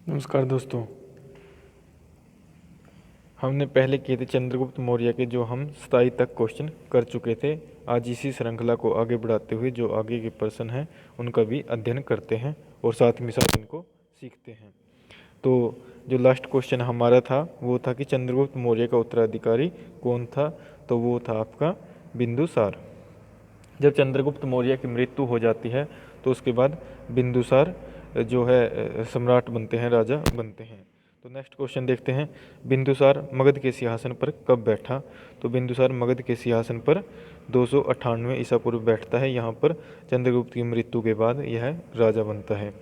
नमस्कार दोस्तों। हमने पहले किए थे चंद्रगुप्त मौर्य के जो हम 27 तक क्वेश्चन कर चुके थे। आज इसी श्रृंखला को आगे बढ़ाते हुए जो आगे के प्रश्न हैं उनका भी अध्ययन करते हैं और साथ में साथ इनको सीखते हैं। तो जो लास्ट क्वेश्चन हमारा था वो था कि चंद्रगुप्त मौर्य का उत्तराधिकारी कौन था। तो वो था आपका बिंदुसार। जब चंद्रगुप्त मौर्य की मृत्यु हो जाती है तो उसके बाद बिंदुसार जो है सम्राट बनते हैं, राजा बनते हैं। तो नेक्स्ट क्वेश्चन देखते हैं, बिंदुसार मगध के सिंहासन पर कब बैठा। तो बिंदुसार मगध के सिंहासन पर 298 ईसा पूर्व बैठता है। यहाँ पर चंद्रगुप्त की मृत्यु के बाद यह राजा बनता है।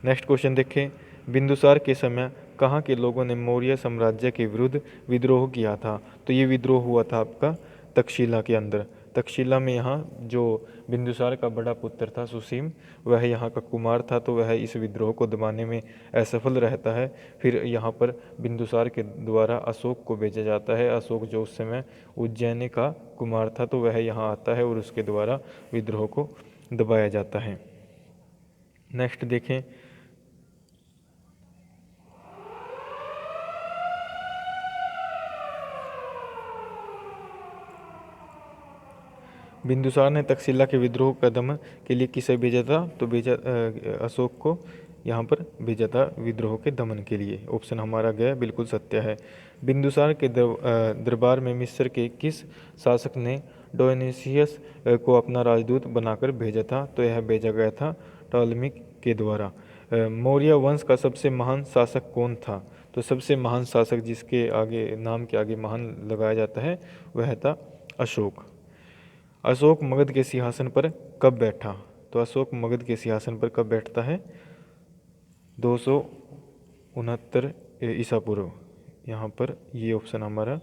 नेक्स्ट क्वेश्चन देखें, बिंदुसार के समय कहाँ के लोगों ने मौर्य साम्राज्य के विरुद्ध विद्रोह किया था। तो ये विद्रोह हुआ था आपका तक्षशिला के अंदर। तक्षशिला में यहाँ जो बिंदुसार का बड़ा पुत्र था सुसीम, वह यहाँ का कुमार था, तो वह इस विद्रोह को दबाने में असफल रहता है। फिर यहाँ पर बिंदुसार के द्वारा अशोक को भेजा जाता है। अशोक जो उस समय उज्जैन का कुमार था, तो वह यहाँ आता है और उसके द्वारा विद्रोह को दबाया जाता है। नेक्स्ट देखें, बिंदुसार ने तक्षशिला के विद्रोह का दमन के लिए किसे भेजा था। तो भेजा अशोक को यहाँ पर भेजा था विद्रोह के दमन के लिए। ऑप्शन हमारा गया बिल्कुल सत्य है। बिंदुसार के दरबार में मिस्र के किस शासक ने डायोनिसियस को अपना राजदूत बनाकर भेजा था। तो यह भेजा गया था टॉलमिक के द्वारा। मौर्य वंश का सबसे महान शासक कौन था। तो सबसे महान शासक जिसके आगे नाम के आगे महान लगाया जाता है वह था अशोक। अशोक मगध के सिंहासन पर कब बैठा। तो अशोक मगध के सिंहासन पर कब बैठता है, 269 ईसा पूर्व। यहाँ पर ये ऑप्शन हमारा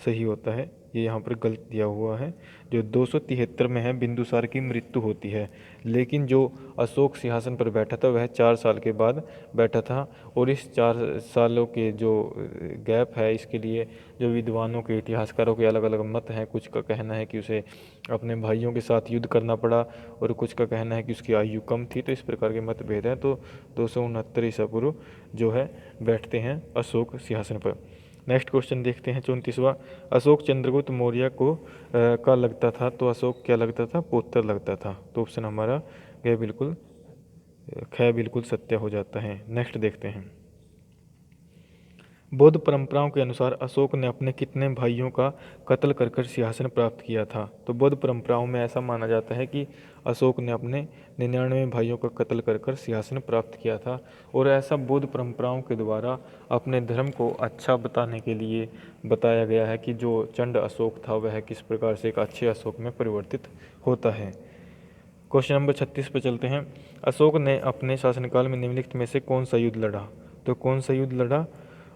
सही होता है, ये यहाँ पर गलत दिया हुआ है। जो 273 में है बिंदुसार की मृत्यु होती है, लेकिन जो अशोक सिंहासन पर बैठा था वह 4 साल के बाद बैठा था। और इस 4 सालों के जो गैप है, इसके लिए जो विद्वानों के, इतिहासकारों के अलग अलग मत हैं। कुछ का कहना है कि उसे अपने भाइयों के साथ युद्ध करना पड़ा और कुछ का कहना है कि उसकी आयु कम थी। तो इस प्रकार के मतभेद हैं। तो 269 ईसा पूर्व जो है बैठते हैं अशोक सिंहासन पर। नेक्स्ट क्वेश्चन देखते हैं 34वां, अशोक चंद्रगुप्त मौर्य को का लगता था। तो अशोक क्या लगता था, पौत्र लगता था। तो ऑप्शन हमारा यह बिल्कुल बिल्कुल सत्य हो जाता है। नेक्स्ट देखते हैं, बौद्ध परंपराओं के अनुसार अशोक ने अपने कितने भाइयों का कत्ल कर कर सिंहासन प्राप्त किया था। तो बौद्ध परंपराओं में ऐसा माना जाता है कि अशोक ने अपने 99 भाइयों का कत्ल कर कर सिंहासन प्राप्त किया था। और ऐसा बौद्ध परंपराओं के द्वारा अपने धर्म को अच्छा बताने के लिए बताया गया है कि जो चंड अशोक था वह किस प्रकार से एक अच्छे अशोक में परिवर्तित होता है। क्वेश्चन नंबर 36 पर चलते हैं, अशोक ने अपने शासनकाल में निम्नलिखित में से कौन सा युद्ध लड़ा। तो कौन सा युद्ध लड़ा,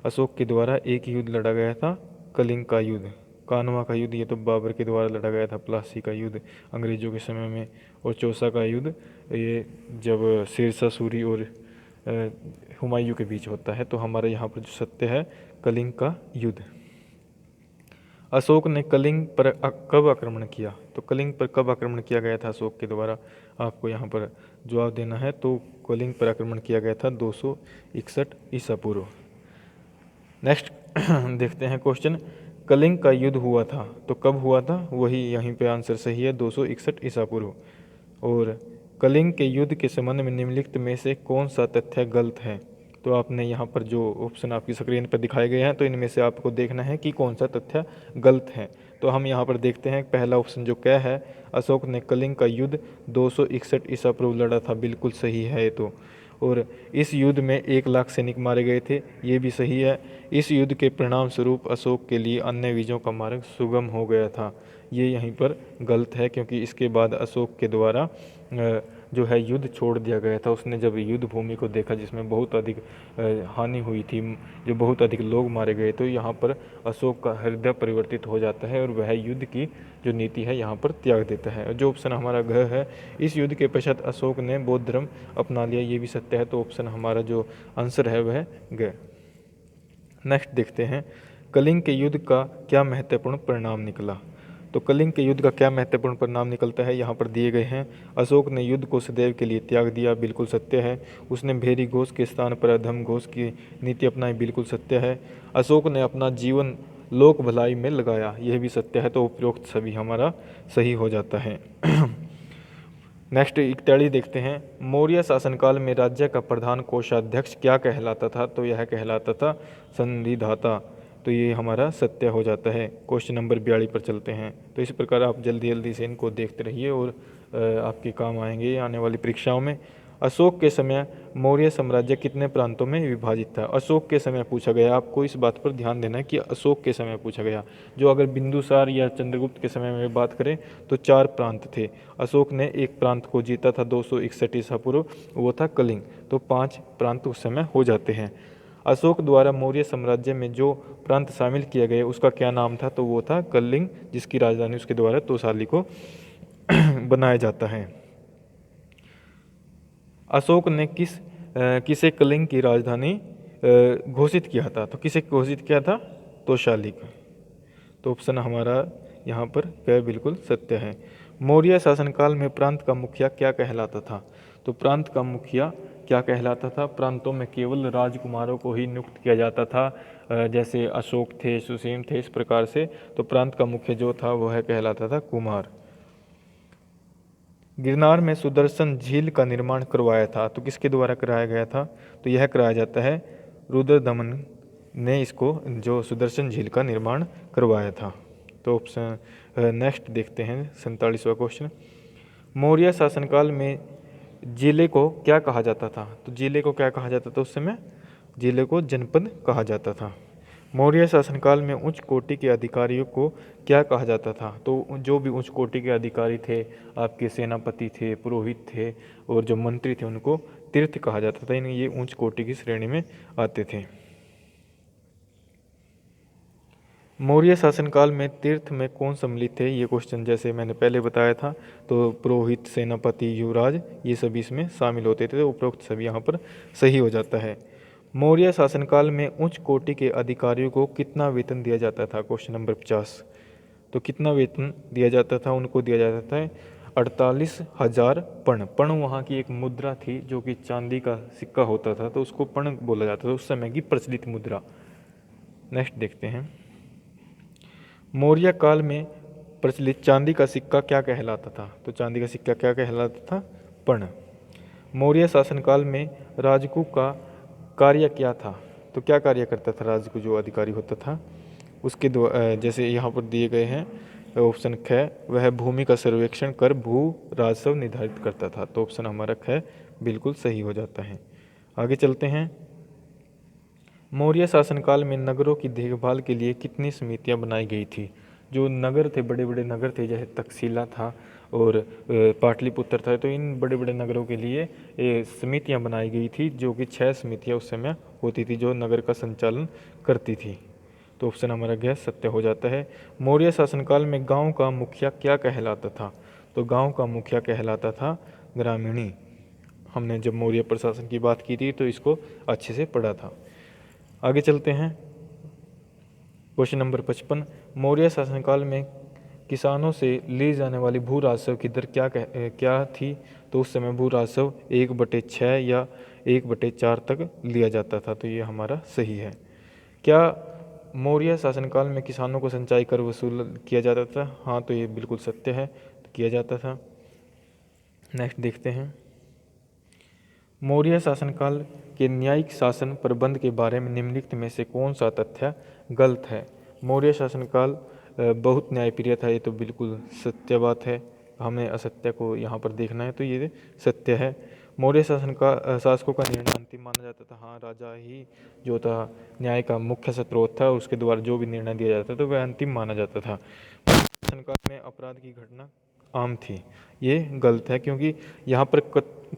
अशोक के द्वारा एक युद्ध लड़ा गया था, कलिंग का युद्ध, कानवा का युद्ध, ये तो बाबर के द्वारा लड़ा गया था, प्लासी का युद्ध अंग्रेजों के समय में, और चौसा का युद्ध ये जब शेरशाह सूरी और हुमायूं के बीच होता है। तो हमारे यहाँ पर जो सत्य है कलिंग का युद्ध। अशोक ने कलिंग पर कब आक्रमण किया। तो कलिंग पर कब आक्रमण किया गया था अशोक के द्वारा, आपको यहाँ पर जवाब देना है। तो कलिंग पर आक्रमण किया गया था 261 ईसा पूर्व। नेक्स्ट देखते हैं क्वेश्चन, कलिंग का युद्ध हुआ था तो कब हुआ था, वही यहीं पे आंसर सही है, 261 ईसा पूर्व। और कलिंग के युद्ध के संबंध में निम्नलिखित में से कौन सा तथ्य गलत है। तो आपने यहाँ पर जो ऑप्शन आपकी स्क्रीन पर दिखाए गए हैं, तो इनमें से आपको देखना है कि कौन सा तथ्य गलत है। तो हम यहाँ पर देखते हैं, पहला ऑप्शन जो क्या है, अशोक ने कलिंग का युद्ध 261 ईसा पूर्व लड़ा था, बिल्कुल सही है ये तो। और इस युद्ध में 1 लाख सैनिक मारे गए थे, ये भी सही है। इस युद्ध के परिणाम स्वरूप अशोक के लिए अन्य विजयों का मार्ग सुगम हो गया था, ये यहीं पर गलत है। क्योंकि इसके बाद अशोक के द्वारा जो है युद्ध छोड़ दिया गया था। उसने जब युद्ध भूमि को देखा जिसमें बहुत अधिक हानि हुई थी, जो बहुत अधिक लोग मारे गए, तो यहाँ पर अशोक का हृदय परिवर्तित हो जाता है और वह युद्ध की जो नीति है यहाँ पर त्याग देता है। जो ऑप्शन हमारा घ है, इस युद्ध के पश्चात अशोक ने बौद्ध धर्म अपना लिया, ये भी सत्य है। तो ऑप्शन हमारा जो आंसर है वह घ। नेक्स्ट देखते हैं, कलिंग के युद्ध का क्या महत्वपूर्ण परिणाम निकला। तो कलिंग के युद्ध का क्या महत्वपूर्ण परिणाम निकलता है, यहाँ पर दिए गए हैं। अशोक ने युद्ध को सदैव के लिए त्याग दिया, बिल्कुल सत्य है। उसने भेरी घोष के स्थान पर अधम घोष की नीति अपनाई, बिल्कुल सत्य है। अशोक ने अपना जीवन लोक भलाई में लगाया, यह भी सत्य है। तो उपरोक्त सभी हमारा सही हो जाता है। नेक्स्ट 41 देखते हैं। मौर्य शासनकाल में राज्य का प्रधान कोषाध्यक्ष क्या कहलाता था, तो यह कहलाता था संधिदाता। तो ये हमारा सत्य हो जाता है। क्वेश्चन नंबर 42 पर चलते हैं। तो इस प्रकार आप जल्दी जल्दी से इनको देखते रहिए और आपके काम आएंगे आने वाली परीक्षाओं में। अशोक के समय मौर्य साम्राज्य कितने प्रांतों में विभाजित था। अशोक के समय पूछा गया, आपको इस बात पर ध्यान देना है कि अशोक के समय पूछा गया। जो अगर बिंदुसार या चंद्रगुप्त के समय में बात करें तो 4 प्रांत थे। अशोक ने एक प्रांत को जीता था 261 ईसा पूर्व, वो था कलिंग। तो 5 प्रांत उस समय हो जाते हैं। अशोक द्वारा मौर्य साम्राज्य में जो प्रांत शामिल किया गया उसका क्या नाम था, तो वो था कलिंग, जिसकी राजधानी उसके द्वारा तोसाली को बनाया जाता है। अशोक ने किसे कलिंग की राजधानी घोषित किया था, तो किसे घोषित किया था, तोशाली को। तो ऑप्शन हमारा यहाँ पर क्या बिल्कुल सत्य है। मौर्य शासनकाल में प्रांत का मुखिया क्या कहलाता था, तो प्रांत का मुखिया क्या कहलाता था, प्रांतों में केवल राजकुमारों को ही नियुक्त किया जाता था, जैसे अशोक थे, सुसीम थे, इस प्रकार से। तो प्रांत का मुख्य जो था वह कहलाता था कुमार। गिरनार में सुदर्शन झील का निर्माण करवाया था, तो किसके द्वारा कराया गया था, तो यह कराया जाता है रुद्रदमन ने इसको जो सुदर्शन झील का निर्माण करवाया था। तो ऑप्शन नेक्स्ट देखते हैं 47वां क्वेश्चन। मौर्य शासनकाल में जिले को क्या कहा जाता था, तो जिले को क्या कहा जाता था उस समय, जिले को जनपद कहा जाता था। मौर्य शासनकाल में उच्च कोटि के अधिकारियों को क्या कहा जाता था, तो जो भी उच्च कोटि के अधिकारी थे, आपके सेनापति थे, पुरोहित थे और जो मंत्री थे, उनको तीर्थ कहा जाता था। इन्हें ये उच्च कोटि की श्रेणी में आते थे। मौर्य शासनकाल में तीर्थ में कौन सम्मिलित थे, ये क्वेश्चन जैसे मैंने पहले बताया था, तो पुरोहित, सेनापति, युवराज, ये सभी इसमें शामिल होते थे। तो उपरोक्त सभी यहाँ पर सही हो जाता है। मौर्य शासनकाल में उच्च कोटि के अधिकारियों को कितना वेतन दिया जाता था, क्वेश्चन नंबर 50। तो कितना वेतन दिया जाता था, उनको दिया जाता था 48,000 पण। पण वहाँ की एक मुद्रा थी जो कि चांदी का सिक्का होता था, तो उसको पण बोला जाता था, उस समय की प्रचलित मुद्रा। नेक्स्ट देखते हैं। मौर्य काल में प्रचलित चांदी का सिक्का क्या कहलाता था, तो चांदी का सिक्का क्या कहलाता था, पण। मौर्य शासनकाल में राजकू का कार्य क्या था, तो क्या कार्य करता था राजकू जो अधिकारी होता था उसके जैसे यहाँ पर दिए गए हैं ऑप्शन ख, वह भूमि का सर्वेक्षण कर भू राजस्व निर्धारित करता था। तो ऑप्शन हमारा ख बिल्कुल सही हो जाता है। आगे चलते हैं। मौर्य शासनकाल में नगरों की देखभाल के लिए कितनी समितियां बनाई गई थी। जो नगर थे, बड़े बड़े नगर थे, जैसे तक्षशिला था और पाटलिपुत्र था, तो इन बड़े बड़े नगरों के लिए समितियां बनाई गई थी, जो कि 6 समितियां उस समय होती थी जो नगर का संचालन करती थी। तो ऑप्शन हमारा गैस सत्य हो जाता है। मौर्य शासनकाल में गांव का मुखिया क्या कहलाता था, तो गांव का मुखिया कहलाता था ग्रामीणी। हमने जब मौर्य प्रशासन की बात की थी तो इसको अच्छे से पढ़ा था। आगे चलते हैं। Question number 55। मौर्य शासनकाल में किसानों से ली जाने वाली भू राजस्व की दर क्या थी, तो उस समय भू राजस्व 1/6 या 1/4 तक लिया जाता था। तो ये हमारा सही है। क्या मौर्य शासनकाल में किसानों को सिंचाई कर वसूल किया जाता था, हाँ, तो ये बिल्कुल सत्य है, तो किया जाता था। नेक्स्ट देखते हैं। मौर्य शासनकाल के न्यायिक शासन प्रबंध के बारे में निम्नलिखित में से कौन सा तथ्य गलत है। मौर्य शासनकाल बहुत न्यायप्रिय था, ये तो बिल्कुल सत्य बात है, हमें असत्य को यहाँ पर देखना है, तो ये सत्य है। मौर्य शासकों का निर्णय अंतिम माना जाता था, हाँ, राजा ही जो था न्याय का मुख्य स्रोत था, उसके द्वारा जो भी निर्णय दिया जाता था तो वह अंतिम माना जाता था। शासनकाल में अपराध की घटना आम थी, ये गलत है, क्योंकि यहाँ पर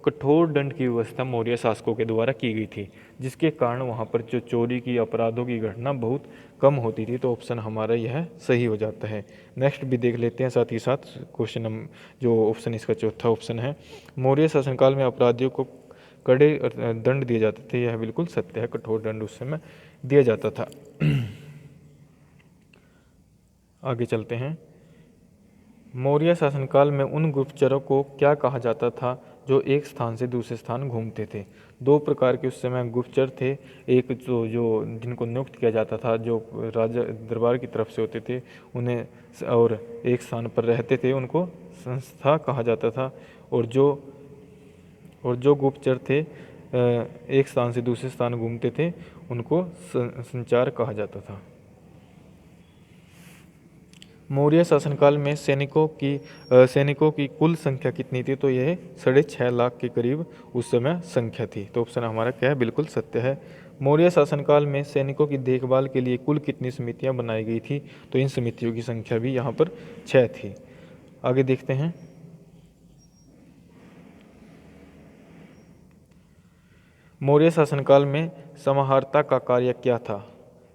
कठोर दंड की व्यवस्था मौर्य शासकों के द्वारा की गई थी, जिसके कारण वहाँ पर जो चोरी की, अपराधों की घटना बहुत कम होती थी। तो ऑप्शन हमारा यह सही हो जाता है। नेक्स्ट भी देख लेते हैं साथ ही साथ क्वेश्चन जो ऑप्शन इसका चौथा ऑप्शन है। मौर्य शासनकाल में अपराधियों को कड़े दंड दिए जाते थे, यह बिल्कुल सत्य है, कठोर दंड उस समय दिया जाता था। आगे चलते हैं। मौर्य शासनकाल में उन गुप्तचरों को क्या कहा जाता था जो एक स्थान से दूसरे स्थान घूमते थे। दो प्रकार के उस समय गुप्तचर थे। एक जो जो जिनको नियुक्त किया जाता था, जो राजा दरबार की तरफ से होते थे उन्हें, और एक स्थान पर रहते थे उनको संस्था कहा जाता था। और जो गुप्तचर थे एक स्थान से दूसरे स्थान घूमते थे उनको संचार कहा जाता था। मौर्य शासनकाल में सैनिकों की कुल संख्या कितनी थी? तो यह 6.5 लाख के करीब उस समय संख्या थी। तो ऑप्शन हमारा क्या है? बिल्कुल सत्य है। मौर्य शासनकाल में सैनिकों की देखभाल के लिए कुल कितनी समितियां बनाई गई थी? तो इन समितियों की संख्या भी यहाँ पर 6 थी। आगे देखते हैं। मौर्य शासनकाल में समाहर्ता का कार्य क्या था?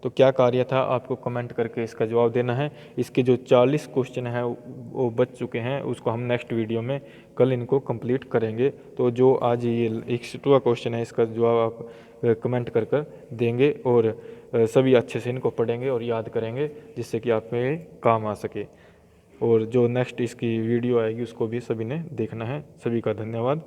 तो क्या कार्य था? आपको कमेंट करके इसका जवाब देना है। इसके जो 40 क्वेश्चन हैं वो बच चुके हैं, उसको हम नेक्स्ट वीडियो में कल इनको कंप्लीट करेंगे। तो जो आज ये 61वां क्वेश्चन है इसका जवाब आप कमेंट कर देंगे और सभी अच्छे से इनको पढ़ेंगे और याद करेंगे, जिससे कि आप में काम आ सके। और जो नेक्स्ट इसकी वीडियो आएगी उसको भी सभी ने देखना है। सभी का धन्यवाद।